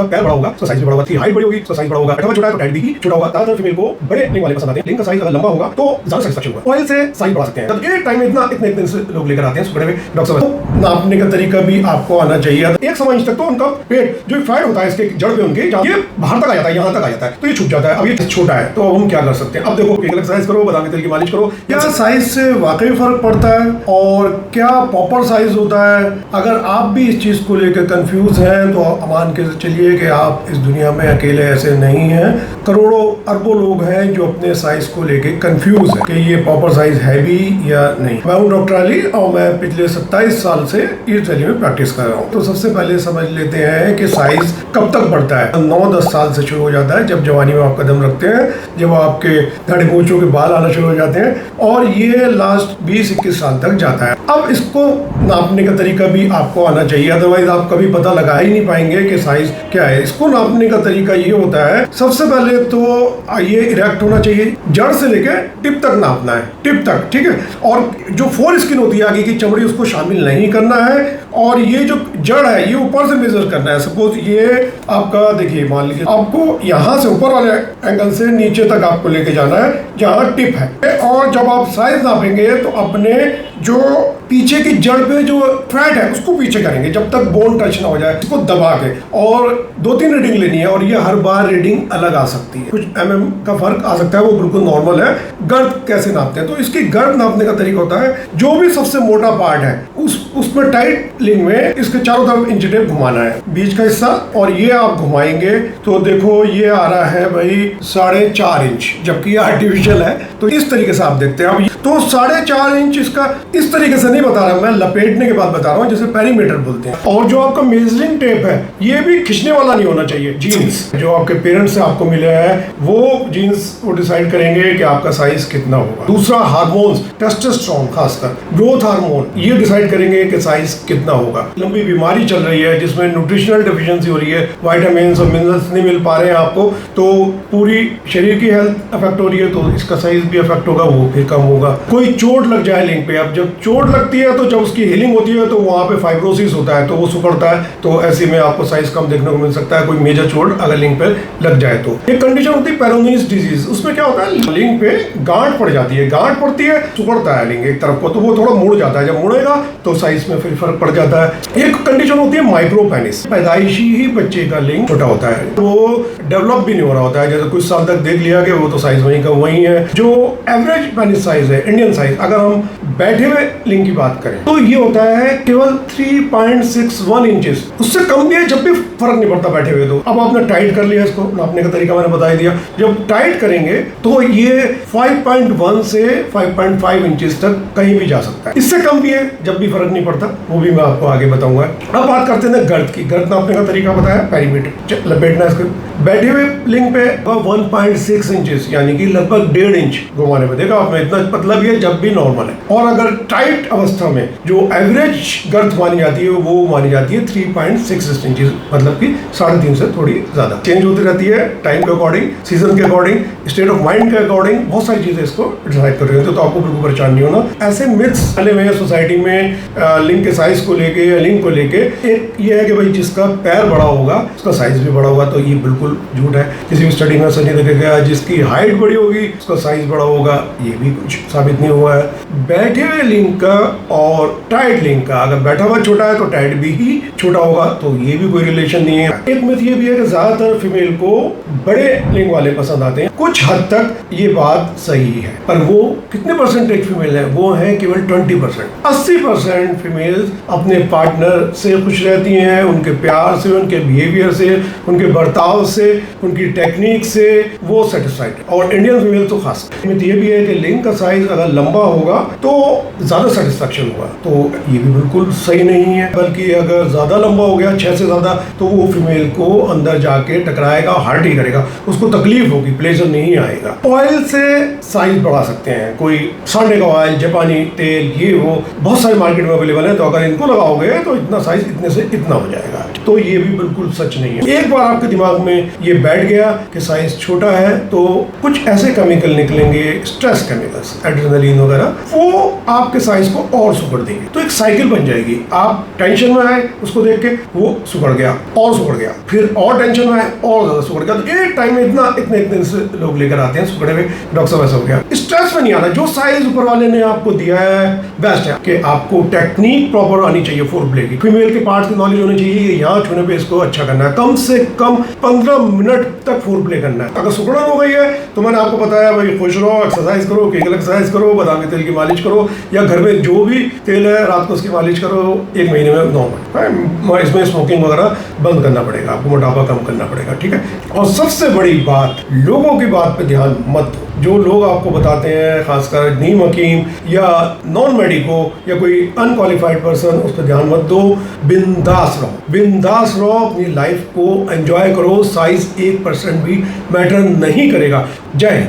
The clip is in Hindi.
पैर बड़ा होगा तो साइज भी बड़ा होगा, हाइट बड़ी होगी तो साइज बड़ा होगा, बैठा हुआ छोटा है तो टाइट भी छोटा होगा। ज्यादातर फीमेल को बड़े लिंग वाले पसंद आते हैं। लिंग का साइज अगर लंबा होगा तो ज्यादा सेटिस्फैक्शन होगा। ऑयल से साइज बढ़ा सकते हैं। तो एक टाइम में इतने से लोग लेकर आते हैं बड़े में डॉक्टर साहब। नापने का तरीका भी आपको आना चाहिए। एक समय इंच तक तो उनका पेट जो फैट होता है इसके जड़ पे उनके ये बाहर तक आ जाता है, यहाँ तक आ जाता है, तो ये छूट जाता है। अब ये छोटा है तो हम क्या कर सकते हैं? अब देखो एक्सरसाइज करो, बादाम के तेल की मालिश करो। क्या साइज से वाकई फर्क पड़ता है और क्या प्रॉपर साइज होता है? अगर आप भी इस चीज को लेकर कंफ्यूज हैं तो मान के चलिए कि आप इस दुनिया में अकेले ऐसे नहीं हैं। करोड़ों अरबों लोग हैं जो अपने साइज को लेकर कंफ्यूज है कि ये प्रॉपर साइज है भी या नहीं। मैं हूं डॉक्टर अली और मैं पिछले 27 साल से ईस्ट दिल्ली में प्रैक्टिस कर रहा हूं। तो सबसे पहले समझ लेते हैं कि साइज कब तक बढ़ता है। 9-10 साल से शुरू हो जाता है, जब जवानी में आप कदम रखते हैं, जब आपके दाढ़ी मूंछों के बाल आना शुरू हो जाते हैं, और ये लास्ट 20-21 साल तक जाता है। अब इसको नापने का तरीका भी आपको आना चाहिए, अदरवाइज आप कभी पता लगा ही नहीं पाएंगे कि साइज क्या है। इसको नापने का तरीका ये होता है, सबसे पहले तो ये इरेक्ट होना चाहिए, जड़ से लेकर टिप तक नापना है, टिप तक, ठीक है। और जो फोर स्किन होती है आगे की चमड़ी, उसको शामिल नहीं करना है। और ये जो जड़ है ये ऊपर से मेजर करना है। सपोज ये आपका देखिए, मान लीजिए आपको यहाँ से ऊपर वाले एंगल से नीचे तक आपको लेके जाना है जहाँ टिप है। और जब आप साइज नापेंगे तो अपने जो पीछे की जड़ पे जो फैट है उसको पीछे करेंगे जब तक बोन टच ना हो जाए, इसको दबा के। और 2-3 रीडिंग लेनी है और ये हर बार रीडिंग अलग आ सकती है, कुछ mm का फर्क आ सकता है, वो बिल्कुल नॉर्मल है। गर्द कैसे नापते हैं? तो इसकी गर्द नापने का तरीका होता है, जो भी सबसे मोटा पार्ट है उसमें टाइट लिंग में इसके चारों तरफ इंच टेप घुमाना है, बीच का हिस्सा, और ये आप घुमाएंगे तो देखो ये आ रहा है भाई 4.5 इंच, जबकि ये आर्टिफिशियल है। तो इस तरीके से आप देखते हैं। अब तो 4.5 इंच इसका इस तरीके से नहीं बता रहा मैं, लपेटने के बाद बता रहा हूँ, जैसे पेरीमीटर बोलते हैं। और जो आपका मेजरिंग टेप है ये भी खींचने वाला नहीं होना चाहिए। जीन्स जो आपके पेरेंट्स से आपको मिले हैं वो जीन्स वो डिसाइड करेंगे कि आपका साइज कितना होगा। दूसरा हार्मोन्स, टेस्टोस्टेरोन खासकर, ग्रोथ हार्मोन, ये डिसाइड करेंगे कि साइज कितना होगा। लंबी बीमारी चल रही है जिसमें न्यूट्रिशनल डेफिशिएंसी हो रही है, विटामिन और मिनरल्स नहीं मिल पा रहे हैं आपको, तो पूरी शरीर की हेल्थ अफेक्ट हो रही है, तो इसका साइज भी अफेक्ट होगा, वो फिर कम होगा। कोई चोट लग जाए लिंग पे, अब जब चोट लगती है तो जब उसकी हीलिंग होती है तो वहाँ पे फाइब्रोसिस होता है, तो वो सुकड़ता है, तो ऐसे में आपको साइज कम देखने को मिल सकता है। कोई मेजर चोट अगर लिंग पे लग जाए तो एक कंडीशन होती है पेरोनियस डिजीज। उसमें क्या होता है, लिंग पे गांठ पड़ जाती है, गांठ पड़ती है, सुकड़ता है लिंग एक तरफ को, तो वो थोड़ा मुड़ जाता है। जब मुड़ेगा तो साइज में फिर फर्क पड़ जाता है। एक कंडीशन होती है माइक्रोपेनिस, पैदाइशी ही बच्चे का लिंग छोटा होता है, तो वो डेवलप भी नहीं हो रहा होता है, जैसे कुछ साल तक देख लिया कि वो तो साइज वहीं का वहीं है। जो एवरेज पेनिस साइज है, इंडियन साइज, अगर हम बैठे हुए लिंग की बात करें तो ये होता है केवल 3.61 इंचेस, उससे कम भी है जब भी फर्क नहीं पड़ता बैठे हुए। तो अब आपने टाइट कर लिया, इसको नापने का तरीका मैंने बता दिया। जब टाइट करेंगे तो ये 5.1 से 5.5 इंचेस तक कहीं भी जा सकता है, इससे कम भी है जब भी फर्क नहीं पड़ता, वो भी मैं आपको आगे बताऊंगा। अब बात करते हैं गर्द की। गर्द नापने का तरीका बताया, पेरीमीटर लपेटना इसको। बैठे हुए लिंग पे 1.6 इंचेस यानी कि लगभग 1.5 इंच घुमाने पे, देखा आपने, इतना पतला भी है जब भी नॉर्मल है। और अगर टाइट अवस्था में जो एवरेज गर्द मानी जाती है वो मानी जाती है 3.6 इंचेस, मतलब कि 3.5 से थोड़ी ज्यादा। चेंज होती रहती है टाइम के अकॉर्डिंग, सीजन के अकॉर्डिंग, स्टेट ऑफ माइंड के अकॉर्डिंग, बहुत सारी चीजें इसको डिसाइड कर रही होती है, तो आपको बिल्कुल परेशान नहीं होना। ऐसे मिथ्स फैले हुए हैं सोसाइटी में लिंग के साइज को लेके या लिंग को लेके। एक ये है कि भाई जिसका पैर बड़ा होगा उसका साइज भी बड़ा होगा, तो ये बिल्कुल झूठ है। किसी भी स्टडी में नहीं देखा गया जिसकी हाइट बड़ी होगी उसका साइज बड़ा होगा, ये भी कुछ साबित नहीं हुआ है। बैठे हुए लिंग का और टाइट लिंग का, अगर बैठा हुआ छोटा है तो टाइट भी ही छोटा होगा, तो ये भी कोई रिलेशन नहीं है। एक मिथ ये भी है कि ज्यादातर फीमेल को बड़े लिंग वाले पसंद आते हैं। कुछ हद तक ये बात सही है, पर वो कितने परसेंटेज फीमेल है? वो है केवल 20%। 80% फीमेल अपने पार्टनर से खुश रहती हैं, उनके प्यार से, उनके बिहेवियर से, उनके बर्ताव से, उनकी टेक्निक से वो सेटिस्फाइड है। और इंडियन फीमेल तो खास मिथ ये भी है कि लिंग का साइज अगर लंबा होगा तो ज्यादा सेटिस्फैक्शन होगा, तो ये भी बिल्कुल सही नहीं है। बल्कि अगर ज्यादा लंबा हो गया 6 से ज्यादा तो वो फीमेल को अंदर जाके टकराएगा, हार्ट ही करेगा, उसको तकलीफ होगी, प्लेजर नहीं आएगा। ऑयल से साइज बढ़ा सकते हैं, कोई सांडे का ऑयल, जापानी तेल, ये वो बहुत सारे मार्केट में अवेलेबल है, तो अगर इनको लगाओगे तो इतना साइज इतने से इतना हो जाएगा, तो ये भी बिल्कुल सच नहीं है। एक बार आपके दिमाग में ये बैठ गया कि साइज छोटा है तो कुछ ऐसे केमिकल निकलेंगे, स्ट्रेस केमिकल्स, एड्रेनलिन वगैरह, वो आपके साइज को और सुगड़ देंगे। तो एक साइकिल बन जाएगी। आप टेंशन में आए, उसको देख के वो सुगड़ गया और सुगड़ गया, फिर और टेंशन में आए और ज्यादा सुगड़ गया। तो एक टाइम में इतने से लोग लेकर आते हैं सुगड़े हुए, डॉक्टर साहब ऐसा हो गया। स्ट्रेस में नहीं आना, जो साइज ऊपर वाले ने आपको दिया है बेस्ट है। कि आपको टेक्निक प्रॉपर आनी चाहिए फोर प्ले की, फीमेल के पार्ट्स की नॉलेज होनी चाहिए, यहाँ छूने पे इसको अच्छा करना है, कम से कम 15 मिनट तक फोर प्ले करना है। अगर सुगड़न हो गई है तो मैंने आपको बताया भाई खुश रहो, एक्सरसाइज करो, केगल एक्सरसाइज करो, बादाम के तेल की मालिश करो, या घर में जो भी तेल है रात को उसकी मालिश करो 1 महीने में नॉर्मल। इसमें स्मोकिंग वगैरह बंद करना पड़ेगा, आपको मोटापा कम करना पड़ेगा, ठीक है। और सबसे बड़ी बात, लोगों की बात पे ध्यान मत दो। जो लोग आपको बताते हैं, खासकर नीम हकीम या नॉन मेडिको या कोई अनक्वालिफाइड पर्सन, उस पर ध्यान मत दो। बिंदास रहो, बिंदास रहो, अपनी लाइफ को एंजॉय करो। साइज 1% भी मैटर नहीं करेगा। जय हिंद।